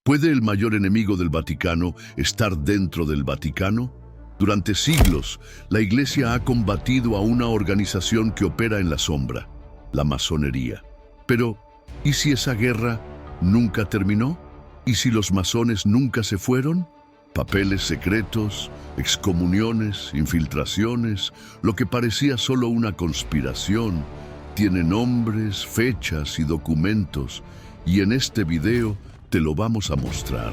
¿Puede el mayor enemigo del Vaticano estar dentro del Vaticano? Durante siglos, la Iglesia ha combatido a una organización que opera en la sombra, la masonería. Pero, ¿y si esa guerra nunca terminó? ¿Y si los masones nunca se fueron? Papeles secretos, excomuniones, infiltraciones, lo que parecía solo una conspiración, tiene nombres, fechas y documentos, y en este video te lo vamos a mostrar.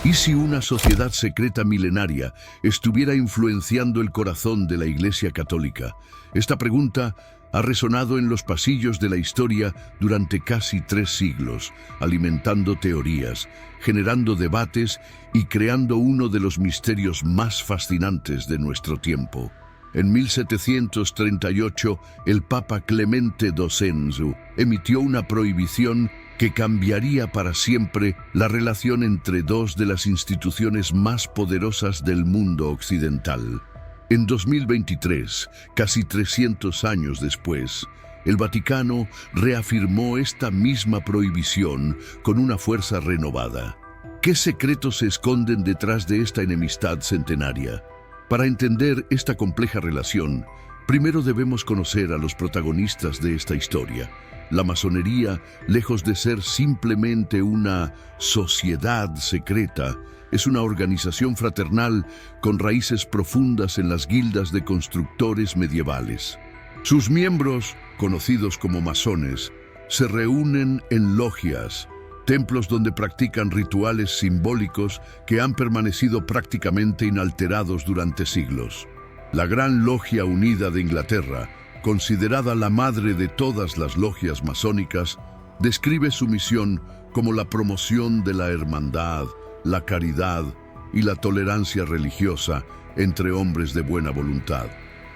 ¿Y si una sociedad secreta milenaria estuviera influenciando el corazón de la Iglesia Católica? Esta pregunta ha resonado en los pasillos de la historia durante casi 3 siglos, alimentando teorías, generando debates y creando uno de los misterios más fascinantes de nuestro tiempo. En 1738, el Papa Clemente XII emitió una prohibición que cambiaría para siempre la relación entre dos de las instituciones más poderosas del mundo occidental. En 2023, casi 300 años después, el Vaticano reafirmó esta misma prohibición con una fuerza renovada. ¿Qué secretos se esconden detrás de esta enemistad centenaria? Para entender esta compleja relación, primero debemos conocer a los protagonistas de esta historia. La masonería, lejos de ser simplemente una sociedad secreta, es una organización fraternal con raíces profundas en las guildas de constructores medievales. Sus miembros, conocidos como masones, se reúnen en logias, templos donde practican rituales simbólicos que han permanecido prácticamente inalterados durante siglos. La Gran Logia Unida de Inglaterra, considerada la madre de todas las logias masónicas, describe su misión como la promoción de la hermandad, la caridad y la tolerancia religiosa entre hombres de buena voluntad.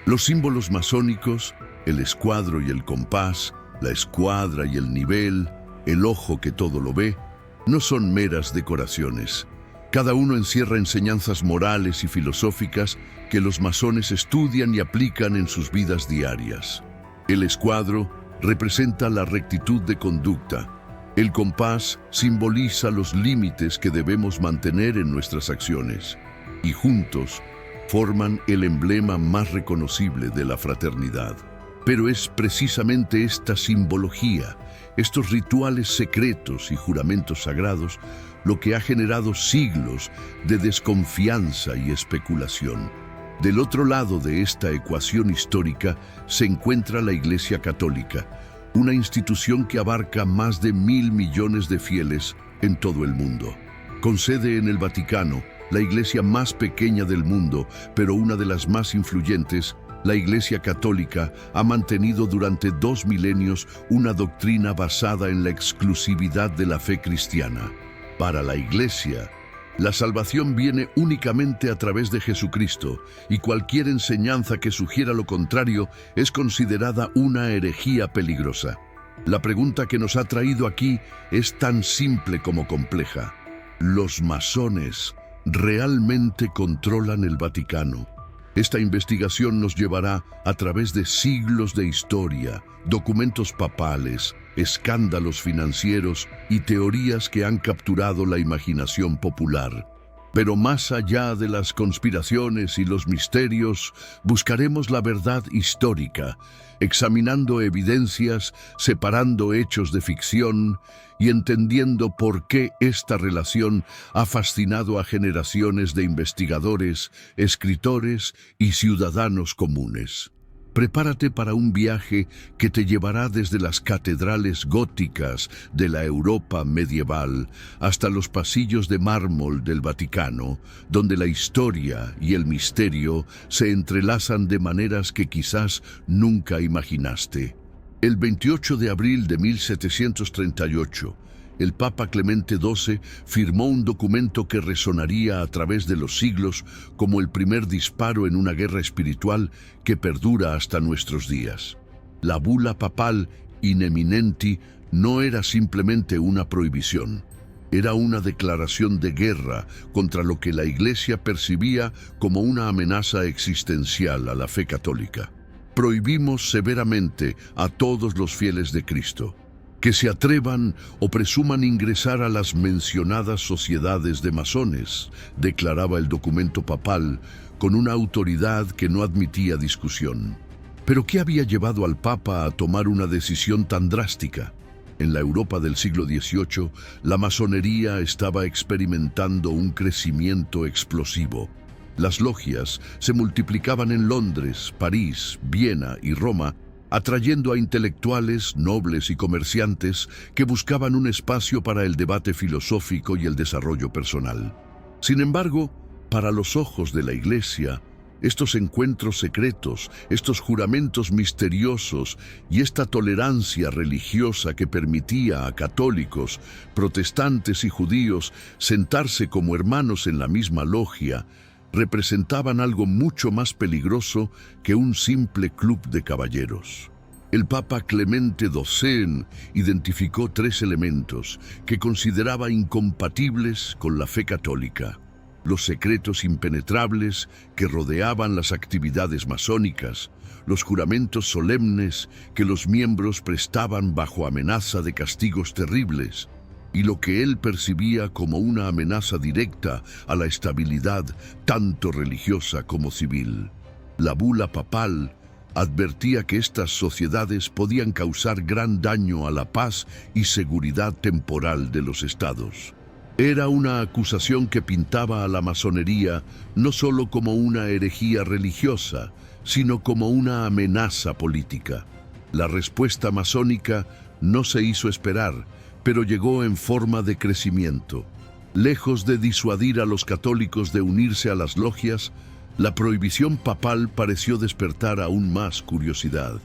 Los símbolos masónicos, el escuadro y el compás, la escuadra y el nivel, el ojo que todo lo ve, no son meras decoraciones. Cada uno encierra enseñanzas morales y filosóficas que los masones estudian y aplican en sus vidas diarias. El escuadro representa la rectitud de conducta. El compás simboliza los límites que debemos mantener en nuestras acciones. Y juntos forman el emblema más reconocible de la fraternidad. Pero es precisamente esta simbología, estos rituales secretos y juramentos sagrados, lo que ha generado siglos de desconfianza y especulación. Del otro lado de esta ecuación histórica se encuentra la Iglesia Católica, una institución que abarca más de 1.000 millones de fieles en todo el mundo. Con sede en el Vaticano, la iglesia más pequeña del mundo, pero una de las más influyentes, la Iglesia Católica ha mantenido durante 2 milenios una doctrina basada en la exclusividad de la fe cristiana. Para la Iglesia, la salvación viene únicamente a través de Jesucristo, y cualquier enseñanza que sugiera lo contrario es considerada una herejía peligrosa. La pregunta que nos ha traído aquí es tan simple como compleja. ¿Los masones realmente controlan el Vaticano? Esta investigación nos llevará a través de siglos de historia, documentos papales, escándalos financieros y teorías que han capturado la imaginación popular. Pero más allá de las conspiraciones y los misterios, buscaremos la verdad histórica, examinando evidencias, separando hechos de ficción y entendiendo por qué esta relación ha fascinado a generaciones de investigadores, escritores y ciudadanos comunes. Prepárate para un viaje que te llevará desde las catedrales góticas de la Europa medieval hasta los pasillos de mármol del Vaticano, donde la historia y el misterio se entrelazan de maneras que quizás nunca imaginaste. El 28 de abril de 1738, el Papa Clemente XII firmó un documento que resonaría a través de los siglos como el primer disparo en una guerra espiritual que perdura hasta nuestros días. La bula papal In Eminenti no era simplemente una prohibición, era una declaración de guerra contra lo que la Iglesia percibía como una amenaza existencial a la fe católica. Prohibimos severamente a todos los fieles de Cristo. que se atrevan o presuman ingresar a las mencionadas sociedades de masones, declaraba el documento papal con una autoridad que no admitía discusión. ¿Pero qué había llevado al Papa a tomar una decisión tan drástica? En la Europa del siglo XVIII, la masonería estaba experimentando un crecimiento explosivo. Las logias se multiplicaban en Londres, París, Viena y Roma, atrayendo a intelectuales, nobles y comerciantes que buscaban un espacio para el debate filosófico y el desarrollo personal. Sin embargo, para los ojos de la Iglesia, estos encuentros secretos, estos juramentos misteriosos y esta tolerancia religiosa que permitía a católicos, protestantes y judíos sentarse como hermanos en la misma logia, representaban algo mucho más peligroso que un simple club de caballeros. El Papa Clemente XII identificó 3 elementos que consideraba incompatibles con la fe católica: los secretos impenetrables que rodeaban las actividades masónicas, los juramentos solemnes que los miembros prestaban bajo amenaza de castigos terribles, y lo que él percibía como una amenaza directa a la estabilidad tanto religiosa como civil. La bula papal advertía que estas sociedades podían causar gran daño a la paz y seguridad temporal de los estados. Era una acusación que pintaba a la masonería no solo como una herejía religiosa, sino como una amenaza política. La respuesta masónica no se hizo esperar, pero llegó en forma de crecimiento. Lejos de disuadir a los católicos de unirse a las logias, la prohibición papal pareció despertar aún más curiosidad.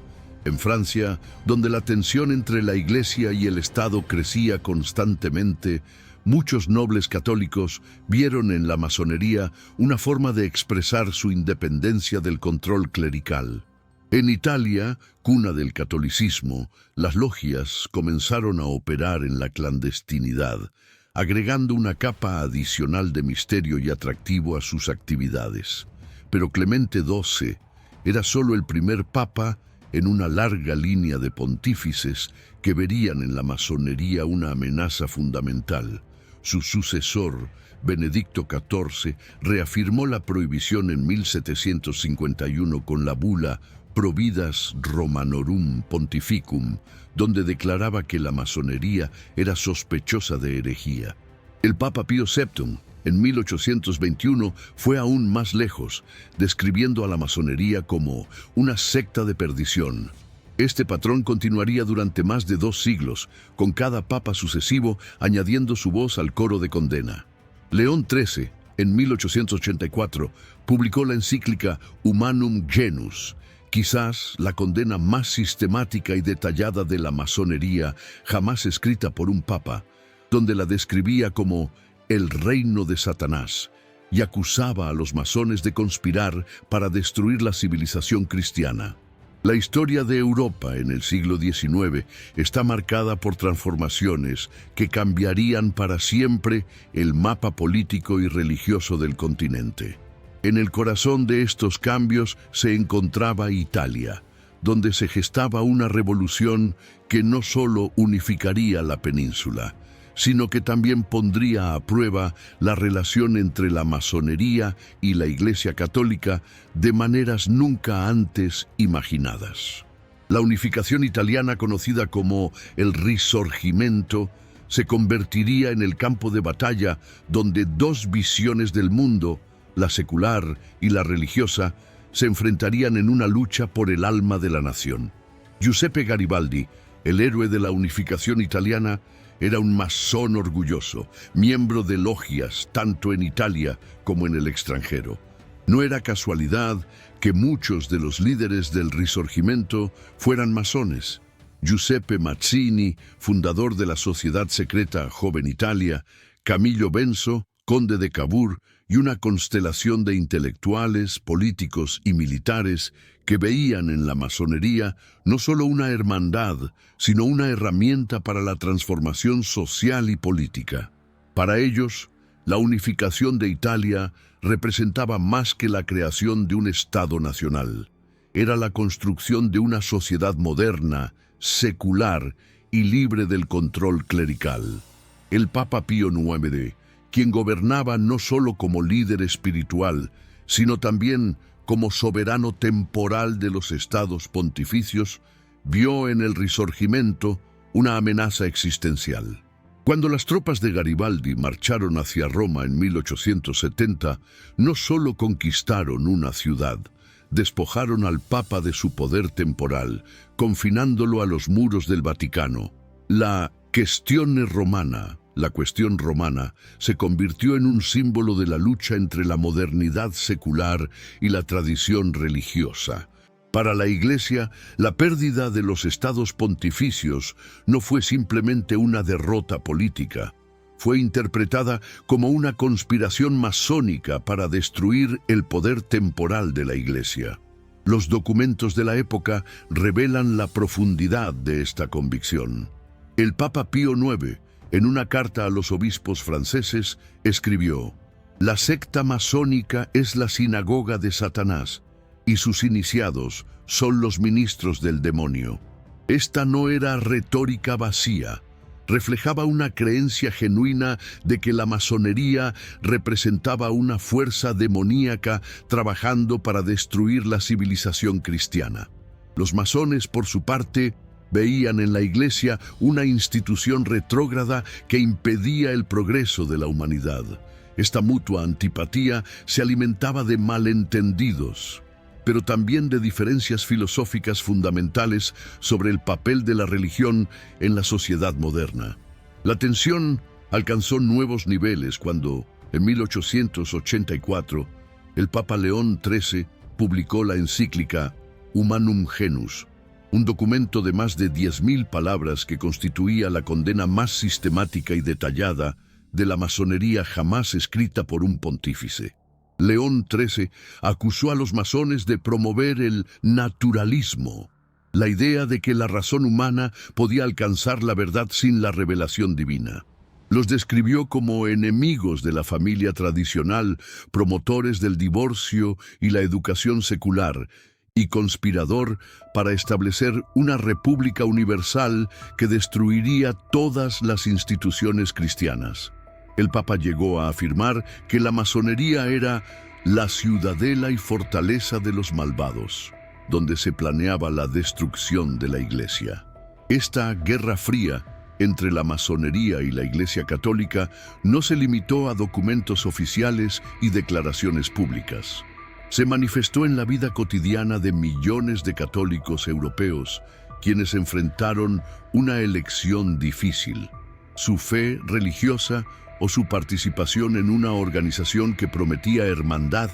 En Francia, donde la tensión entre la Iglesia y el Estado crecía constantemente, muchos nobles católicos vieron en la masonería una forma de expresar su independencia del control clerical. En Italia, cuna del catolicismo, las logias comenzaron a operar en la clandestinidad, agregando una capa adicional de misterio y atractivo a sus actividades. Pero Clemente XII era solo el primer papa en una larga línea de pontífices que verían en la masonería una amenaza fundamental. Su sucesor, Benedicto XIV, reafirmó la prohibición en 1751 con la bula Providas Romanorum Pontificum, donde declaraba que la masonería era sospechosa de herejía. El Papa Pío VII, en 1821, fue aún más lejos, describiendo a la masonería como una secta de perdición. Este patrón continuaría durante más de 2 siglos, con cada papa sucesivo añadiendo su voz al coro de condena. León XIII, en 1884, publicó la encíclica Humanum Genus, quizás la condena más sistemática y detallada de la masonería jamás escrita por un papa, donde la describía como el reino de Satanás y acusaba a los masones de conspirar para destruir la civilización cristiana. La historia de Europa en el siglo XIX está marcada por transformaciones que cambiarían para siempre el mapa político y religioso del continente. En el corazón de estos cambios se encontraba Italia, donde se gestaba una revolución que no solo unificaría la península, sino que también pondría a prueba la relación entre la masonería y la Iglesia Católica de maneras nunca antes imaginadas. La unificación italiana, conocida como el Risorgimento, se convertiría en el campo de batalla donde 2 visiones del mundo, la secular y la religiosa, se enfrentarían en una lucha por el alma de la nación. Giuseppe Garibaldi, el héroe de la unificación italiana, era un masón orgulloso, miembro de logias tanto en Italia como en el extranjero. No era casualidad que muchos de los líderes del Risorgimento fueran masones. Giuseppe Mazzini, fundador de la sociedad secreta Joven Italia, Camillo Benso, conde de Cavour, y una constelación de intelectuales, políticos y militares que veían en la masonería no solo una hermandad, sino una herramienta para la transformación social y política. Para ellos, la unificación de Italia representaba más que la creación de un Estado nacional. Era la construcción de una sociedad moderna, secular y libre del control clerical. El Papa Pío IX, quien gobernaba no solo como líder espiritual, sino también como soberano temporal de los estados pontificios, vio en el Risorgimento una amenaza existencial. Cuando las tropas de Garibaldi marcharon hacia Roma en 1870, no solo conquistaron una ciudad, despojaron al Papa de su poder temporal, confinándolo a los muros del Vaticano. La Questione Romana, la cuestión romana, se convirtió en un símbolo de la lucha entre la modernidad secular y la tradición religiosa. Para la Iglesia, la pérdida de los estados pontificios no fue simplemente una derrota política. Fue interpretada como una conspiración masónica para destruir el poder temporal de la Iglesia. Los documentos de la época revelan la profundidad de esta convicción. El Papa Pío IX, en una carta a los obispos franceses, escribió: «La secta masónica es la sinagoga de Satanás, y sus iniciados son los ministros del demonio». Esta no era retórica vacía. Reflejaba una creencia genuina de que la masonería representaba una fuerza demoníaca trabajando para destruir la civilización cristiana. Los masones, por su parte, veían en la Iglesia una institución retrógrada que impedía el progreso de la humanidad. Esta mutua antipatía se alimentaba de malentendidos, pero también de diferencias filosóficas fundamentales sobre el papel de la religión en la sociedad moderna. La tensión alcanzó nuevos niveles cuando, en 1884, el Papa León XIII publicó la encíclica Humanum Genus, un documento de más de 10.000 palabras que constituía la condena más sistemática y detallada de la masonería jamás escrita por un pontífice. León XIII acusó a los masones de promover el naturalismo, la idea de que la razón humana podía alcanzar la verdad sin la revelación divina. Los describió como enemigos de la familia tradicional, promotores del divorcio y la educación secular, y conspirador para establecer una república universal que destruiría todas las instituciones cristianas. El Papa llegó a afirmar que la masonería era la ciudadela y fortaleza de los malvados, donde se planeaba la destrucción de la Iglesia. Esta guerra fría entre la masonería y la Iglesia Católica no se limitó a documentos oficiales y declaraciones públicas. Se manifestó en la vida cotidiana de millones de católicos europeos, quienes enfrentaron una elección difícil: su fe religiosa o su participación en una organización que prometía hermandad,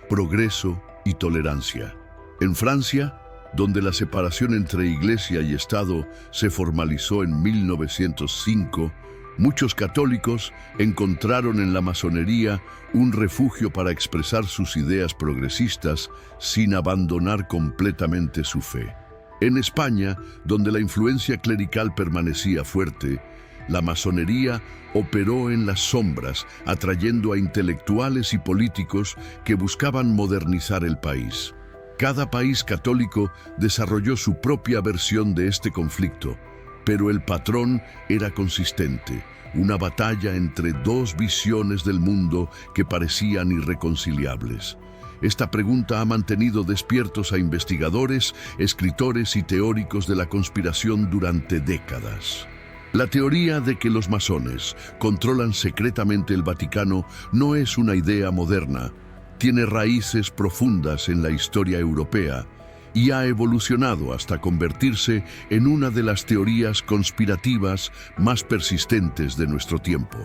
progreso y tolerancia. En Francia, donde la separación entre Iglesia y Estado se formalizó en 1905, muchos católicos encontraron en la masonería un refugio para expresar sus ideas progresistas sin abandonar completamente su fe. En España, donde la influencia clerical permanecía fuerte, la masonería operó en las sombras, atrayendo a intelectuales y políticos que buscaban modernizar el país. Cada país católico desarrolló su propia versión de este conflicto, pero el patrón era consistente: una batalla entre dos visiones del mundo que parecían irreconciliables. Esta pregunta ha mantenido despiertos a investigadores, escritores y teóricos de la conspiración durante décadas. La teoría de que los masones controlan secretamente el Vaticano no es una idea moderna. Tiene raíces profundas en la historia europea y ha evolucionado hasta convertirse en una de las teorías conspirativas más persistentes de nuestro tiempo.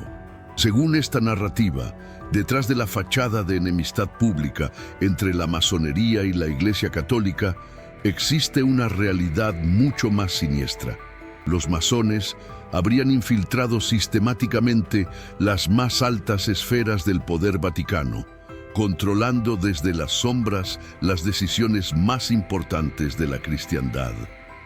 Según esta narrativa, detrás de la fachada de enemistad pública entre la masonería y la Iglesia Católica, existe una realidad mucho más siniestra. Los masones habrían infiltrado sistemáticamente las más altas esferas del poder vaticano, controlando desde las sombras las decisiones más importantes de la cristiandad.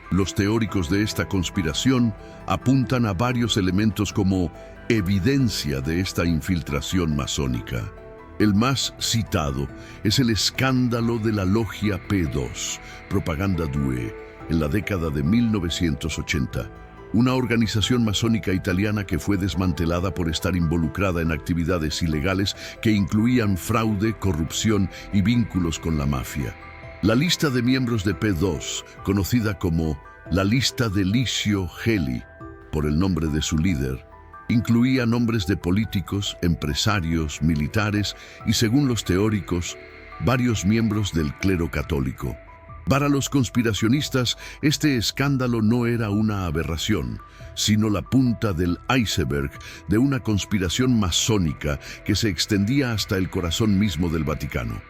Los teóricos de esta conspiración apuntan a varios elementos como evidencia de esta infiltración masónica. El más citado es el escándalo de la logia P2, Propaganda Due, en la década de 1980. una organización masónica italiana que fue desmantelada por estar involucrada en actividades ilegales que incluían fraude, corrupción y vínculos con la mafia. La lista de miembros de P2, conocida como la lista de Licio Gelli, por el nombre de su líder, incluía nombres de políticos, empresarios, militares y, según los teóricos, varios miembros del clero católico. Para los conspiracionistas, este escándalo no era una aberración, sino la punta del iceberg de una conspiración masónica que se extendía hasta el corazón mismo del Vaticano.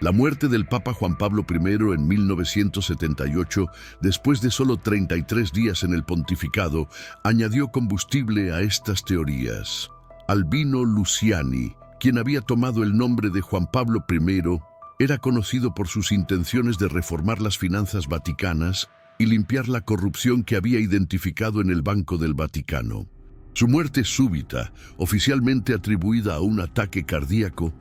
La muerte del Papa Juan Pablo I en 1978, después de solo 33 días en el pontificado, añadió combustible a estas teorías. Albino Luciani, quien había tomado el nombre de Juan Pablo I, era conocido por sus intenciones de reformar las finanzas vaticanas y limpiar la corrupción que había identificado en el Banco del Vaticano. Su muerte súbita, oficialmente atribuida a un ataque cardíaco,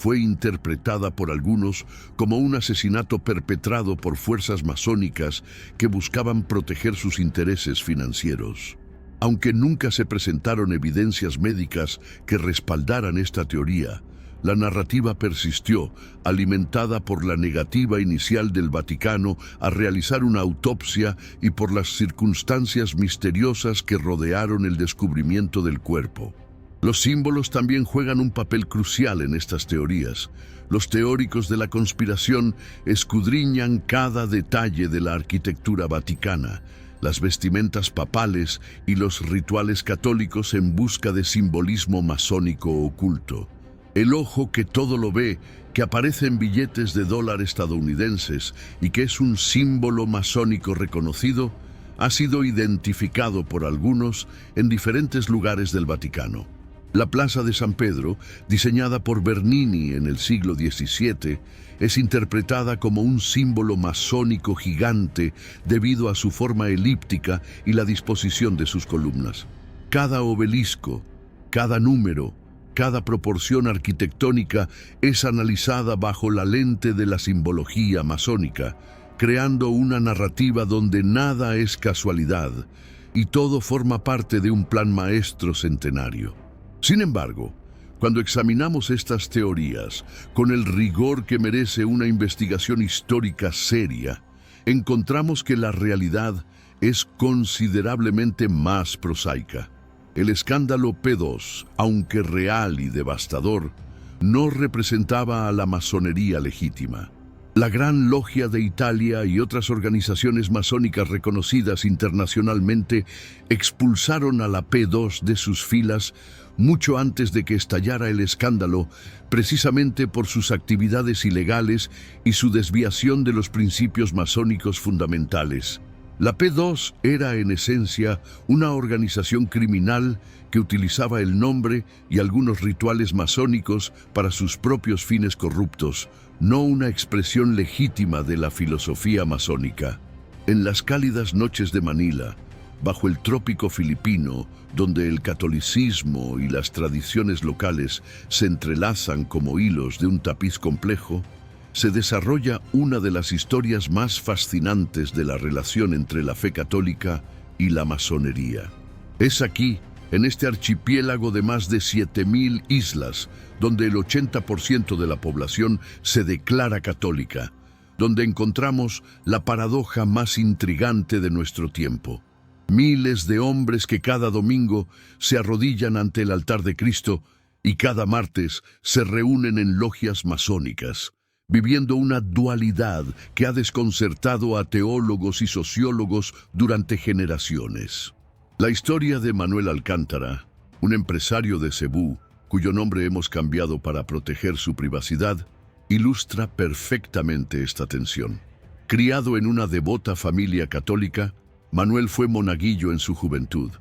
fue interpretada por algunos como un asesinato perpetrado por fuerzas masónicas que buscaban proteger sus intereses financieros. Aunque nunca se presentaron evidencias médicas que respaldaran esta teoría, la narrativa persistió, alimentada por la negativa inicial del Vaticano a realizar una autopsia y por las circunstancias misteriosas que rodearon el descubrimiento del cuerpo. Los símbolos también juegan un papel crucial en estas teorías. Los teóricos de la conspiración escudriñan cada detalle de la arquitectura vaticana, las vestimentas papales y los rituales católicos en busca de simbolismo masónico oculto. El ojo que todo lo ve, que aparece en billetes de dólar estadounidenses y que es un símbolo masónico reconocido, ha sido identificado por algunos en diferentes lugares del Vaticano. La Plaza de San Pedro, diseñada por Bernini en el siglo XVII, es interpretada como un símbolo masónico gigante debido a su forma elíptica y la disposición de sus columnas. Cada obelisco, cada número, cada proporción arquitectónica es analizada bajo la lente de la simbología masónica, creando una narrativa donde nada es casualidad y todo forma parte de un plan maestro centenario. Sin embargo, cuando examinamos estas teorías con el rigor que merece una investigación histórica seria, encontramos que la realidad es considerablemente más prosaica. El escándalo P2, aunque real y devastador, no representaba a la masonería legítima. La Gran Logia de Italia y otras organizaciones masónicas reconocidas internacionalmente expulsaron a la P2 de sus filas mucho antes de que estallara el escándalo, precisamente por sus actividades ilegales y su desviación de los principios masónicos fundamentales. La P2 era, en esencia, una organización criminal que utilizaba el nombre y algunos rituales masónicos para sus propios fines corruptos, no una expresión legítima de la filosofía masónica. En las cálidas noches de Manila, bajo el trópico filipino, donde el catolicismo y las tradiciones locales se entrelazan como hilos de un tapiz complejo, se desarrolla una de las historias más fascinantes de la relación entre la fe católica y la masonería. Es aquí, en este archipiélago de más de 7.000 islas, donde el 80% de la población se declara católica, donde encontramos la paradoja más intrigante de nuestro tiempo. Miles de hombres que cada domingo se arrodillan ante el altar de Cristo y cada martes se reúnen en logias masónicas, viviendo una dualidad que ha desconcertado a teólogos y sociólogos durante generaciones. La historia de Manuel Alcántara, un empresario de Cebú, cuyo nombre hemos cambiado para proteger su privacidad, ilustra perfectamente esta tensión. Criado en una devota familia católica, Manuel fue monaguillo en su juventud.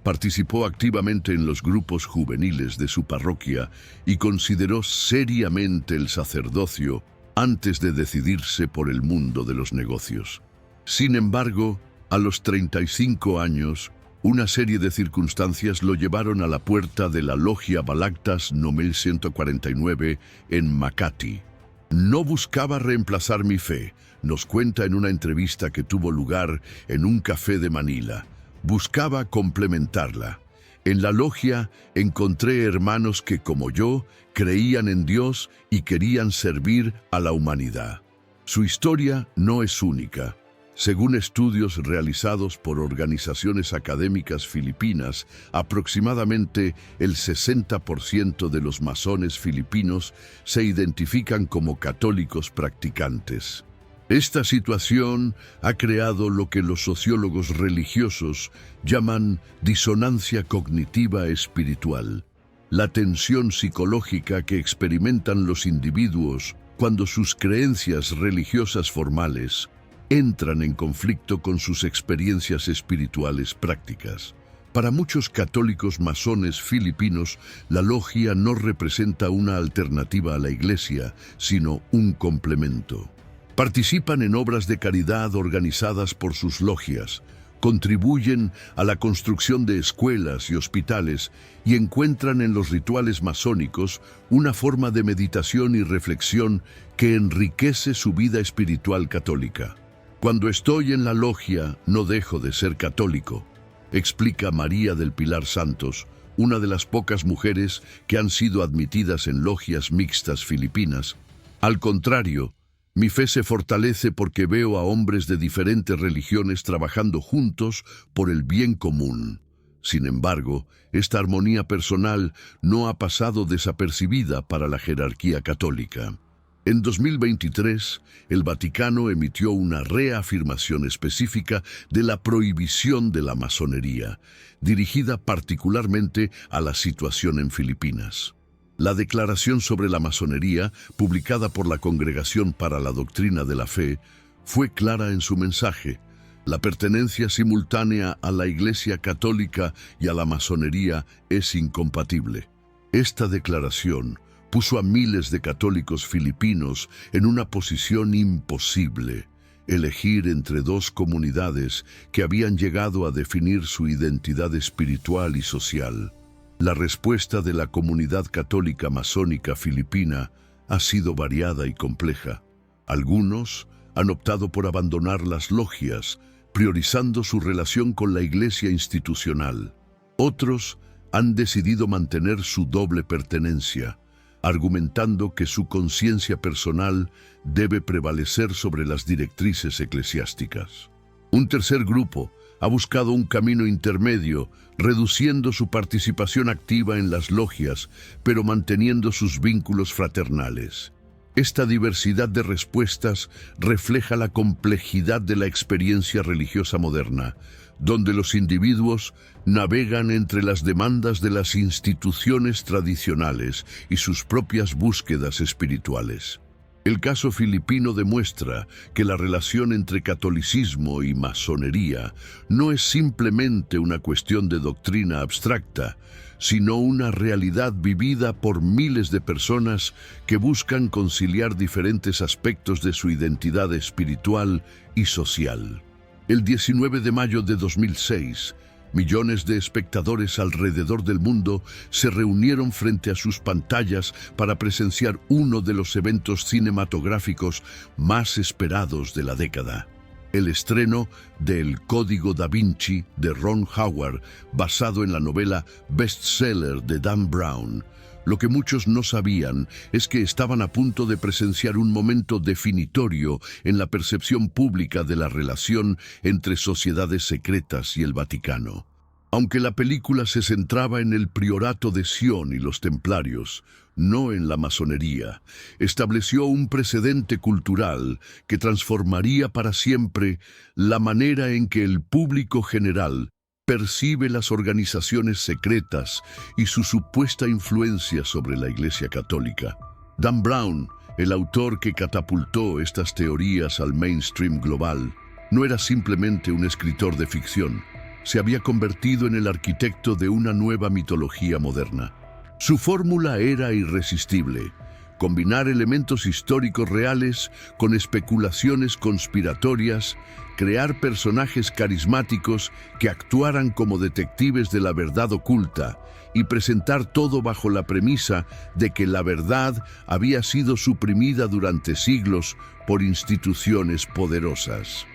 Participó activamente en los grupos juveniles de su parroquia y consideró seriamente el sacerdocio antes de decidirse por el mundo de los negocios. Sin embargo, a los 35 años, una serie de circunstancias lo llevaron a la puerta de la Logia Balagtas No. 1149 en Makati. No buscaba reemplazar mi fe, nos cuenta en una entrevista que tuvo lugar en un café de Manila. buscaba complementarla. En la logia encontré hermanos que, como yo, creían en Dios y querían servir a la humanidad. Su historia no es única. Según estudios realizados por organizaciones académicas filipinas, aproximadamente el 60% de los masones filipinos se identifican como católicos practicantes. Esta situación ha creado lo que los sociólogos religiosos llaman disonancia cognitiva espiritual, la tensión psicológica que experimentan los individuos cuando sus creencias religiosas formales entran en conflicto con sus experiencias espirituales prácticas. Para muchos católicos masones filipinos, la logia no representa una alternativa a la iglesia, sino un complemento. Participan en obras de caridad organizadas por sus logias, contribuyen a la construcción de escuelas y hospitales y encuentran en los rituales masónicos una forma de meditación y reflexión que enriquece su vida espiritual católica. Cuando estoy en la logia, no dejo de ser católico, explica María del Pilar Santos, una de las pocas mujeres que han sido admitidas en logias mixtas filipinas. Al contrario, mi fe se fortalece porque veo a hombres de diferentes religiones trabajando juntos por el bien común. Sin embargo, esta armonía personal no ha pasado desapercibida para la jerarquía católica. En 2023, el Vaticano emitió una reafirmación específica de la prohibición de la masonería, dirigida particularmente a la situación en Filipinas. La Declaración sobre la Masonería, publicada por la Congregación para la Doctrina de la Fe, fue clara en su mensaje. La pertenencia simultánea a la Iglesia Católica y a la masonería es incompatible. Esta declaración puso a miles de católicos filipinos en una posición imposible: elegir entre dos comunidades que habían llegado a definir su identidad espiritual y social. La respuesta de la comunidad católica masónica filipina ha sido variada y compleja. Algunos han optado por abandonar las logias, priorizando su relación con la iglesia institucional. Otros han decidido mantener su doble pertenencia, argumentando que su conciencia personal debe prevalecer sobre las directrices eclesiásticas. Un tercer grupo ha buscado un camino intermedio, reduciendo su participación activa en las logias, pero manteniendo sus vínculos fraternales. Esta diversidad de respuestas refleja la complejidad de la experiencia religiosa moderna, donde los individuos navegan entre las demandas de las instituciones tradicionales y sus propias búsquedas espirituales. El caso filipino demuestra que la relación entre catolicismo y masonería no es simplemente una cuestión de doctrina abstracta, sino una realidad vivida por miles de personas que buscan conciliar diferentes aspectos de su identidad espiritual y social. El 19 de mayo de 2006, millones de espectadores alrededor del mundo se reunieron frente a sus pantallas para presenciar uno de los eventos cinematográficos más esperados de la década: el estreno de El Código Da Vinci de Ron Howard, basado en la novela bestseller de Dan Brown. Lo que muchos no sabían es que estaban a punto de presenciar un momento definitorio en la percepción pública de la relación entre sociedades secretas y el Vaticano. Aunque la película se centraba en el priorato de Sion y los templarios, no en la masonería, estableció un precedente cultural que transformaría para siempre la manera en que el público general percibe las organizaciones secretas y su supuesta influencia sobre la Iglesia Católica. Dan Brown, el autor que catapultó estas teorías al mainstream global, no era simplemente un escritor de ficción. Se había convertido en el arquitecto de una nueva mitología moderna. Su fórmula era irresistible: combinar elementos históricos reales con especulaciones conspiratorias, crear personajes carismáticos que actuaran como detectives de la verdad oculta y presentar todo bajo la premisa de que la verdad había sido suprimida durante siglos por instituciones poderosas.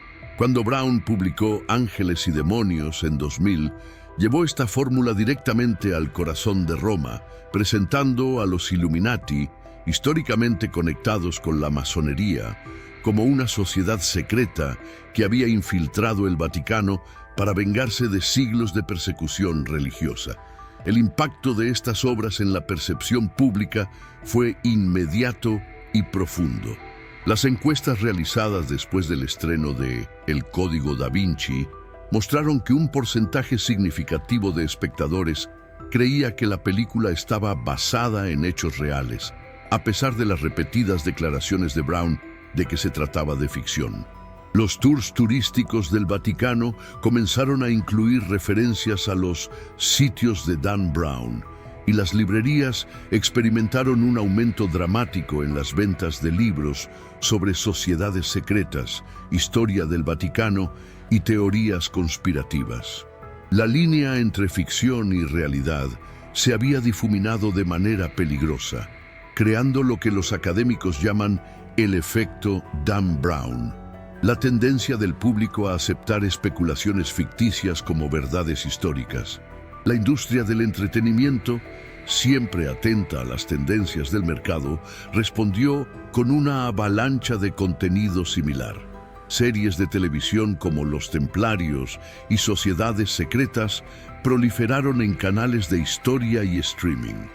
Cuando Brown publicó Ángeles y Demonios en 2000, llevó esta fórmula directamente al corazón de Roma, presentando a los Illuminati, históricamente conectados con la masonería, como una sociedad secreta que había infiltrado el Vaticano para vengarse de siglos de persecución religiosa. El impacto de estas obras en la percepción pública fue inmediato y profundo. Las encuestas realizadas después del estreno de El Código Da Vinci mostraron que un porcentaje significativo de espectadores creía que la película estaba basada en hechos reales, a pesar de las repetidas declaraciones de Brown de que se trataba de ficción. Los tours turísticos del Vaticano comenzaron a incluir referencias a los sitios de Dan Brown, y las librerías experimentaron un aumento dramático en las ventas de libros sobre sociedades secretas, historia del Vaticano y teorías conspirativas. La línea entre ficción y realidad se había difuminado de manera peligrosa, creando lo que los académicos llaman el efecto Dan Brown, la tendencia del público a aceptar especulaciones ficticias como verdades históricas. La industria del entretenimiento, siempre atenta a las tendencias del mercado, respondió con una avalancha de contenido similar. Series de televisión como Los Templarios y Sociedades Secretas proliferaron en canales de historia y streaming.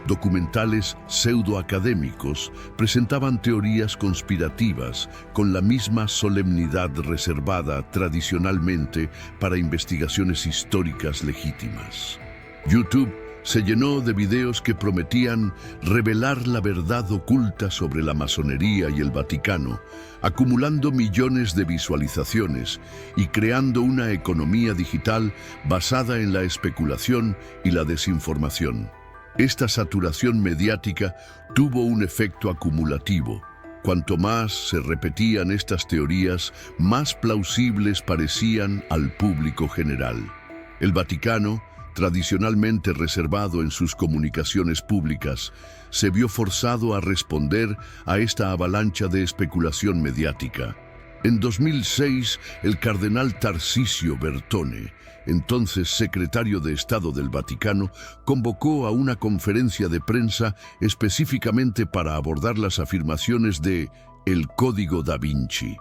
Documentales pseudoacadémicos presentaban teorías conspirativas con la misma solemnidad reservada tradicionalmente para investigaciones históricas legítimas. YouTube se llenó de videos que prometían revelar la verdad oculta sobre la masonería y el Vaticano, acumulando millones de visualizaciones y creando una economía digital basada en la especulación y la desinformación. Esta saturación mediática tuvo un efecto acumulativo. Cuanto más se repetían estas teorías, más plausibles parecían al público general. El Vaticano, tradicionalmente reservado en sus comunicaciones públicas, se vio forzado a responder a esta avalancha de especulación mediática. En 2006, el cardenal Tarcisio Bertone, entonces secretario de Estado del Vaticano, convocó a una conferencia de prensa específicamente para abordar las afirmaciones de El Código Da Vinci.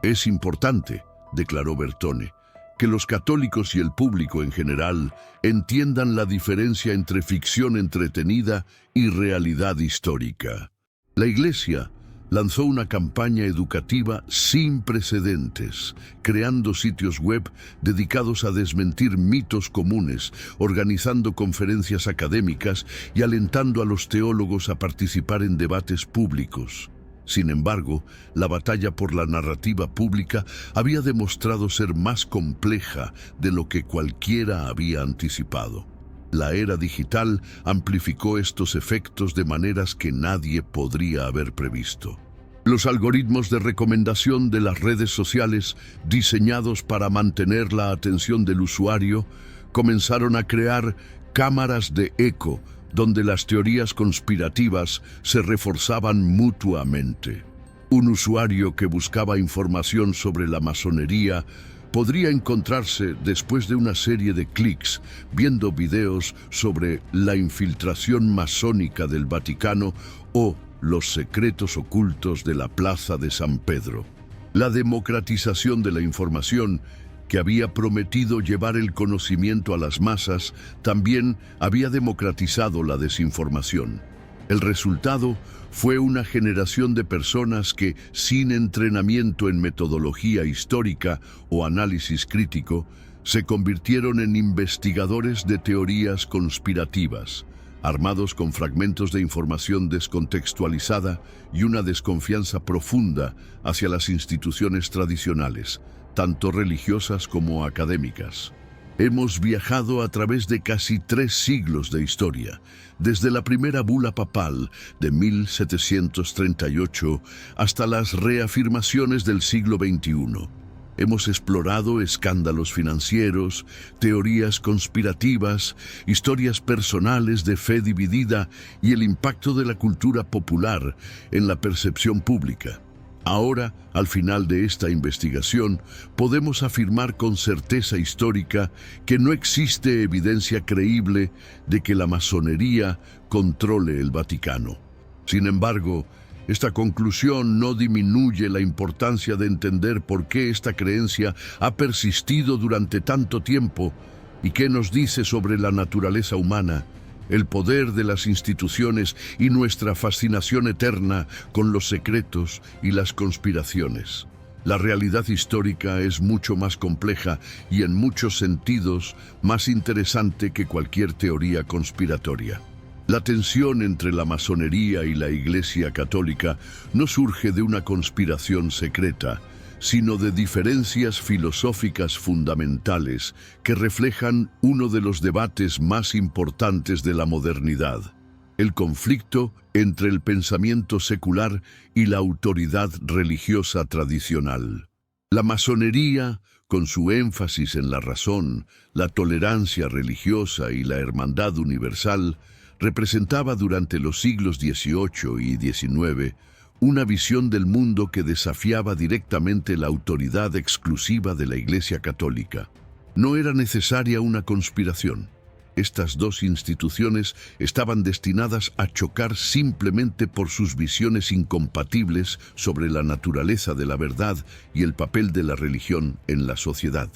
Es importante, declaró Bertone, que los católicos y el público en general entiendan la diferencia entre ficción entretenida y realidad histórica. La Iglesia lanzó una campaña educativa sin precedentes, creando sitios web dedicados a desmentir mitos comunes, organizando conferencias académicas y alentando a los teólogos a participar en debates públicos. Sin embargo, la batalla por la narrativa pública había demostrado ser más compleja de lo que cualquiera había anticipado. La era digital amplificó estos efectos de maneras que nadie podría haber previsto. Los algoritmos de recomendación de las redes sociales, diseñados para mantener la atención del usuario, comenzaron a crear cámaras de eco, donde las teorías conspirativas se reforzaban mutuamente. Un usuario que buscaba información sobre la masonería podría encontrarse, después de una serie de clics, viendo videos sobre la infiltración masónica del Vaticano o los secretos ocultos de la Plaza de San Pedro. La democratización de la información, que había prometido llevar el conocimiento a las masas, también había democratizado la desinformación. El resultado fue una generación de personas que, sin entrenamiento en metodología histórica o análisis crítico, se convirtieron en investigadores de teorías conspirativas, armados con fragmentos de información descontextualizada y una desconfianza profunda hacia las instituciones tradicionales, tanto religiosas como académicas. Hemos viajado a través de casi 3 siglos de historia, desde la primera bula papal de 1738 hasta las reafirmaciones del siglo XXI. Hemos explorado escándalos financieros, teorías conspirativas, historias personales de fe dividida y el impacto de la cultura popular en la percepción pública. Ahora, al final de esta investigación, podemos afirmar con certeza histórica que no existe evidencia creíble de que la masonería controle el Vaticano. Sin embargo, esta conclusión no disminuye la importancia de entender por qué esta creencia ha persistido durante tanto tiempo y qué nos dice sobre la naturaleza humana, el poder de las instituciones y nuestra fascinación eterna con los secretos y las conspiraciones. La realidad histórica es mucho más compleja y en muchos sentidos más interesante que cualquier teoría conspiratoria. La tensión entre la masonería y la Iglesia Católica no surge de una conspiración secreta, sino de diferencias filosóficas fundamentales que reflejan uno de los debates más importantes de la modernidad: el conflicto entre el pensamiento secular y la autoridad religiosa tradicional. La masonería, con su énfasis en la razón, la tolerancia religiosa y la hermandad universal, representaba durante los siglos XVIII y XIX una visión del mundo que desafiaba directamente la autoridad exclusiva de la Iglesia Católica. No era necesaria una conspiración. Estas dos instituciones estaban destinadas a chocar simplemente por sus visiones incompatibles sobre la naturaleza de la verdad y el papel de la religión en la sociedad.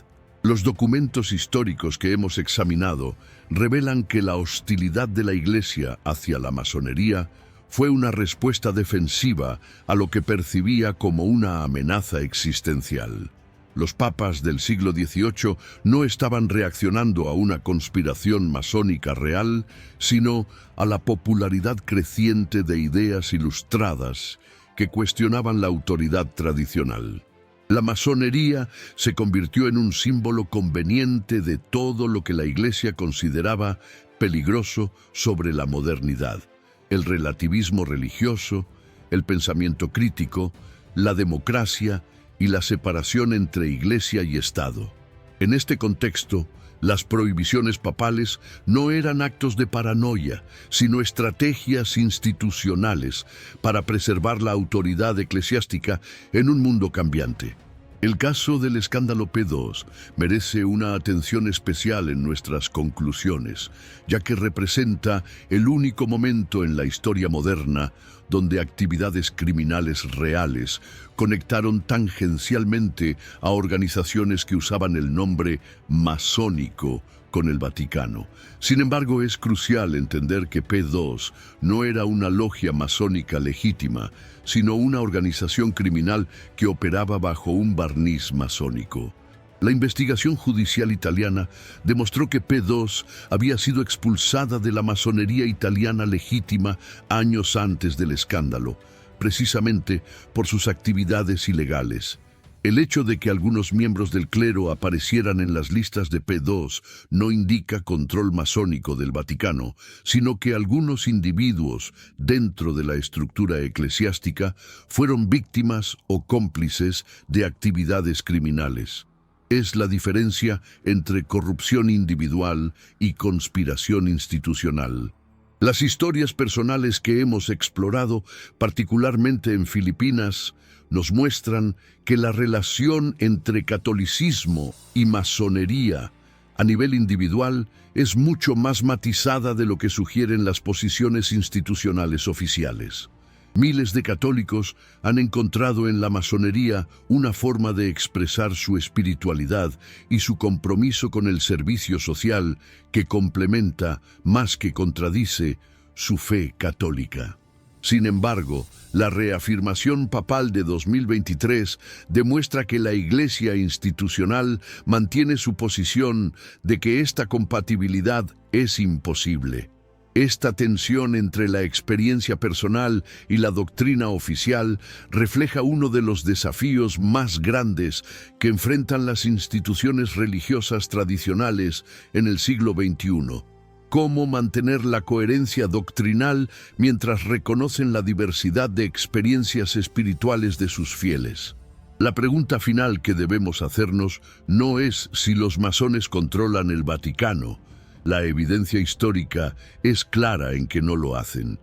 Los documentos históricos que hemos examinado revelan que la hostilidad de la Iglesia hacia la masonería fue una respuesta defensiva a lo que percibía como una amenaza existencial. Los papas del siglo XVIII no estaban reaccionando a una conspiración masónica real, sino a la popularidad creciente de ideas ilustradas que cuestionaban la autoridad tradicional. La masonería se convirtió en un símbolo conveniente de todo lo que la Iglesia consideraba peligroso sobre la modernidad: el relativismo religioso, el pensamiento crítico, la democracia y la separación entre Iglesia y Estado. En este contexto, las prohibiciones papales no eran actos de paranoia, sino estrategias institucionales para preservar la autoridad eclesiástica en un mundo cambiante. El caso del escándalo P2 merece una atención especial en nuestras conclusiones, ya que representa el único momento en la historia moderna donde actividades criminales reales conectaron tangencialmente a organizaciones que usaban el nombre masónico con el Vaticano. Sin embargo, es crucial entender que P2 no era una logia masónica legítima, sino una organización criminal que operaba bajo un barniz masónico. La investigación judicial italiana demostró que P2 había sido expulsada de la masonería italiana legítima años antes del escándalo, precisamente por sus actividades ilegales. El hecho de que algunos miembros del clero aparecieran en las listas de P2 no indica control masónico del Vaticano, sino que algunos individuos dentro de la estructura eclesiástica fueron víctimas o cómplices de actividades criminales. Es la diferencia entre corrupción individual y conspiración institucional. Las historias personales que hemos explorado, particularmente en Filipinas, nos muestran que la relación entre catolicismo y masonería a nivel individual es mucho más matizada de lo que sugieren las posiciones institucionales oficiales. Miles de católicos han encontrado en la masonería una forma de expresar su espiritualidad y su compromiso con el servicio social que complementa, más que contradice, su fe católica. Sin embargo, la reafirmación papal de 2023 demuestra que la Iglesia institucional mantiene su posición de que esta compatibilidad es imposible. Esta tensión entre la experiencia personal y la doctrina oficial refleja uno de los desafíos más grandes que enfrentan las instituciones religiosas tradicionales en el siglo XXI. Cómo mantener la coherencia doctrinal mientras reconocen la diversidad de experiencias espirituales de sus fieles. La pregunta final que debemos hacernos no es si los masones controlan el Vaticano. La evidencia histórica es clara en que no lo hacen.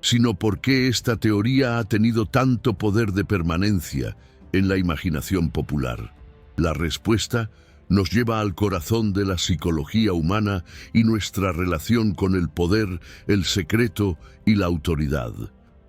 sino por qué esta teoría ha tenido tanto poder de permanencia en la imaginación popular. La respuesta nos lleva al corazón de la psicología humana y nuestra relación con el poder, el secreto y la autoridad.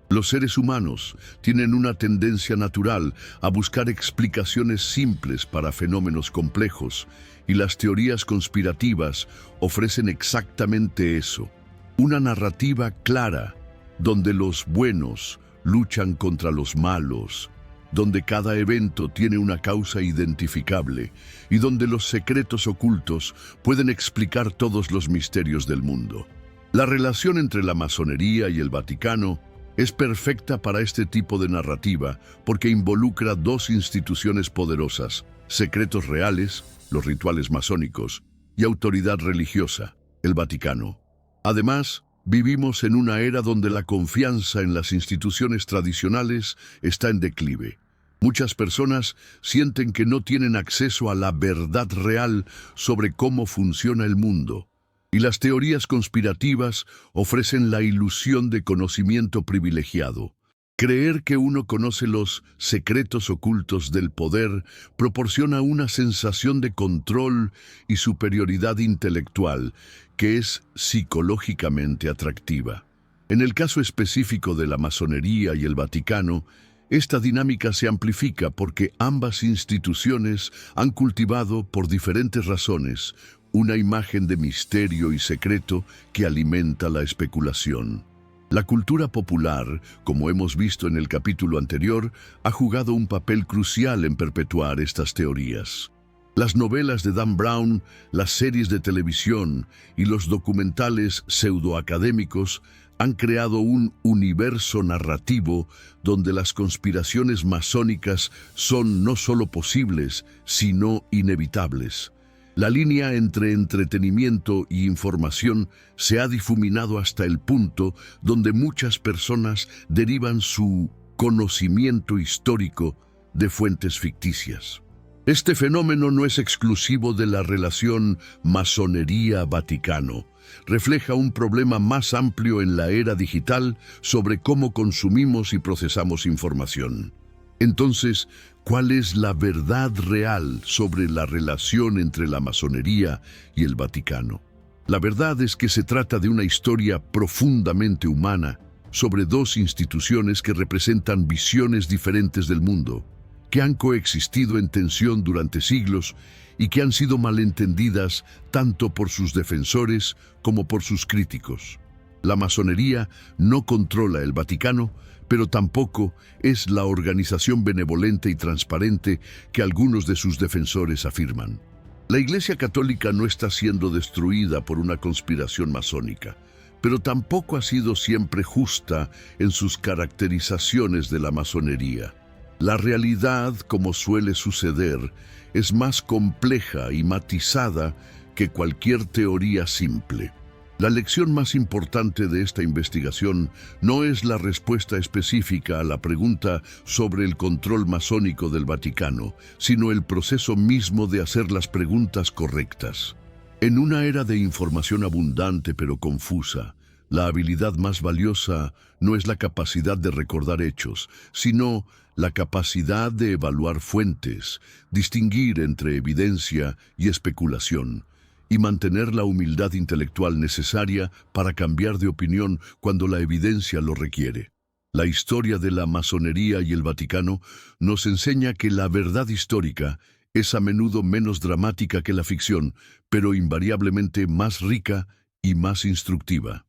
Los seres humanos tienen una tendencia natural a buscar explicaciones simples para fenómenos complejos, y las teorías conspirativas ofrecen exactamente eso. Una narrativa clara, donde los buenos luchan contra los malos, donde cada evento tiene una causa identificable y donde los secretos ocultos pueden explicar todos los misterios del mundo. La relación entre la masonería y el Vaticano es perfecta para este tipo de narrativa porque involucra dos instituciones poderosas: secretos reales, los rituales masónicos, y autoridad religiosa, el Vaticano. Además, vivimos en una era donde la confianza en las instituciones tradicionales está en declive. Muchas personas sienten que no tienen acceso a la verdad real sobre cómo funciona el mundo, y las teorías conspirativas ofrecen la ilusión de conocimiento privilegiado. Creer que uno conoce los secretos ocultos del poder proporciona una sensación de control y superioridad intelectual que es psicológicamente atractiva. En el caso específico de la masonería y el Vaticano, esta dinámica se amplifica porque ambas instituciones han cultivado, por diferentes razones, una imagen de misterio y secreto que alimenta la especulación. La cultura popular, como hemos visto en el capítulo anterior, ha jugado un papel crucial en perpetuar estas teorías. Las novelas de Dan Brown, las series de televisión y los documentales pseudoacadémicos han creado un universo narrativo donde las conspiraciones masónicas son no solo posibles, sino inevitables. La línea entre entretenimiento y información se ha difuminado hasta el punto donde muchas personas derivan su conocimiento histórico de fuentes ficticias. Este fenómeno no es exclusivo de la relación masonería-Vaticano. Refleja un problema más amplio en la era digital sobre cómo consumimos y procesamos información. Entonces, ¿cuál es la verdad real sobre la relación entre la masonería y el Vaticano? La verdad es que se trata de una historia profundamente humana sobre dos instituciones que representan visiones diferentes del mundo, que han coexistido en tensión durante siglos y que han sido malentendidas tanto por sus defensores como por sus críticos. La masonería no controla el Vaticano, pero tampoco es la organización benevolente y transparente que algunos de sus defensores afirman. La Iglesia Católica no está siendo destruida por una conspiración masónica, pero tampoco ha sido siempre justa en sus caracterizaciones de la masonería. La realidad, como suele suceder, es más compleja y matizada que cualquier teoría simple. La lección más importante de esta investigación no es la respuesta específica a la pregunta sobre el control masónico del Vaticano, sino el proceso mismo de hacer las preguntas correctas. En una era de información abundante pero confusa, la habilidad más valiosa no es la capacidad de recordar hechos, sino la capacidad de evaluar fuentes, distinguir entre evidencia y especulación, y mantener la humildad intelectual necesaria para cambiar de opinión cuando la evidencia lo requiere. La historia de la masonería y el Vaticano nos enseña que la verdad histórica es a menudo menos dramática que la ficción, pero invariablemente más rica y más instructiva.